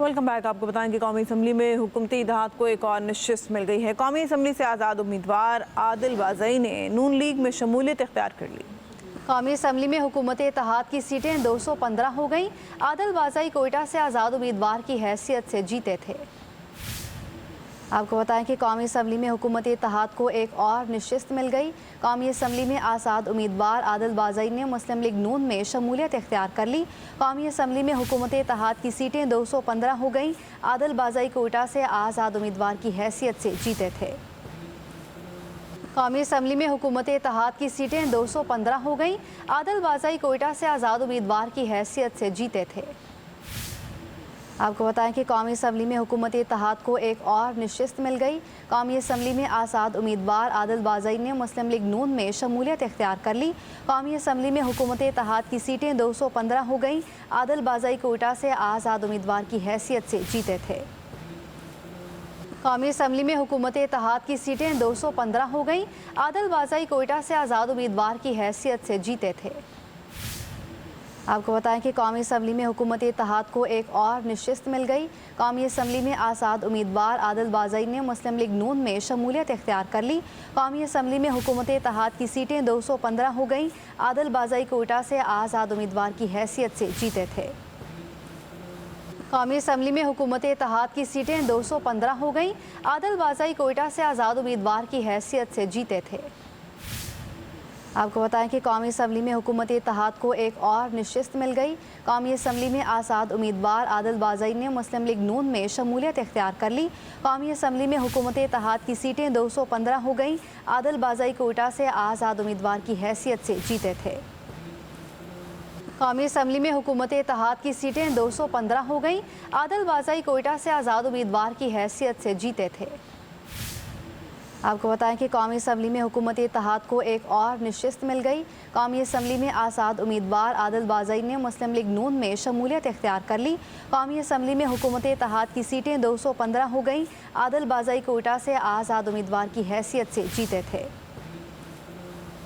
Welcome back. आपको बताएं कि कौमी असम्बली में हुकूमती इत्तेहाद को एक और नशिस्त मिल गई है। कौमी असम्बली से आज़ाद उम्मीदवार आदिल बाज़ई ने नून लीग में शमूलियत इख्तियार कर ली। कौमी असम्बली में हुकूमती इत्तेहाद की सीटें 215 हो गईं। आदिल बाज़ई कोयटा से आज़ाद उम्मीदवार की हैसियत से जीते थे। आपको बताएं कि कौमी असम्बली में हुकूमती इत्तेहाद को एक और नशिस्त मिल गई। कौमी असम्बली में आज़ाद उम्मीदवार आदिल बाज़ई ने मुस्लिम लीग नून में शमूलियत इख्तियार कर ली। कौमी असम्बली में हुकूमती इत्तेहाद की सीटें 215 हो गईं। आदिल बाज़ई कोयटा से आज़ाद उम्मीदवार की हैसियत से जीते थे। कौमी असम्बली में हुकूमती इत्तेहाद की सीटें 215 हो गईं। आदिल बाज़ई कोयटा से आज़ाद उम्मीदवार की हैसियत से जीते थे। आपको बताएं कि कौमी असम्बली में हुकूमती इत्तेहाद को एक और नशिस्त मिल गई। कौमी असम्बली में आज़ाद उम्मीदवार आदिल बाज़ई ने मुस्लिम लीग नून में शमूलियत इख्तियार कर ली। कौमी असम्बली में हुकूमती इत्तेहाद की सीटें 215 हो गईं। आदिल बाज़ई कोयटा से आज़ाद उम्मीदवार की हैसियत से जीते थे। कौमी असम्बली में हुकूमती इत्तेहाद की सीटें 215 हो गईं। आदिल बाज़ई कोयटा से आज़ाद उम्मीदवार की हैसियत से जीते थे। आपको बताएं कि कौमी असम्बली में हुकूमती इत्तेहाद को एक और नशिस्त मिल गई। कौमी असम्बली में आज़ाद उम्मीदवार आदिल बाज़ई ने मुस्लिम लीग नून में शमूलियत इख्तियार कर ली। कौमी असम्बली में हुकूमती इत्तेहाद की सीटें 215 हो गईं। आदिल बाज़ई कोयटा से आज़ाद उम्मीदवार की हैसियत से जीते थे। कौमी असम्बली में हुकूमती इत्तेहाद की सीटें 215 हो गईं। आदिल बाज़ई कोयटा से आज़ाद उम्मीदवार की हैसियत से जीते थे। आपको बताएं कि कौमी असम्बली में हुकूमती इत्तेहाद को एक और नशिस्त मिल गई। कौमी असम्बली में आज़ाद उम्मीदवार आदिल बाज़ई ने मुस्लिम लीग नून में शमूलियत इख्तियार कर ली। कौमी असम्बली में हुकूमती इत्तेहाद की सीटें 215 हो गईं। आदिल बाज़ई कोयटा से आज़ाद उम्मीदवार की हैसियत से जीते थे। कौमी असम्बली में हुकूमती इत्तेहाद की सीटें 215 हो गईं। आदिल बाज़ई कोयटा से आज़ाद उम्मीदवार की हैसियत से जीते थे। आपको बताएं कि कौमी असम्बली में हुकूमती इत्तेहाद को एक और नशिस्त मिल गई। कौमी असम्बली में आज़ाद उम्मीदवार आदिल बाज़ई ने मुस्लिम लीग नून में शमूलियत इख्तियार कर ली। कौमी असम्बली में हुकूमती इत्तेहाद की सीटें 215 हो गईं। आदिल बाज़ई कोयटा से आज़ाद उम्मीदवार की हैसियत से जीते थे।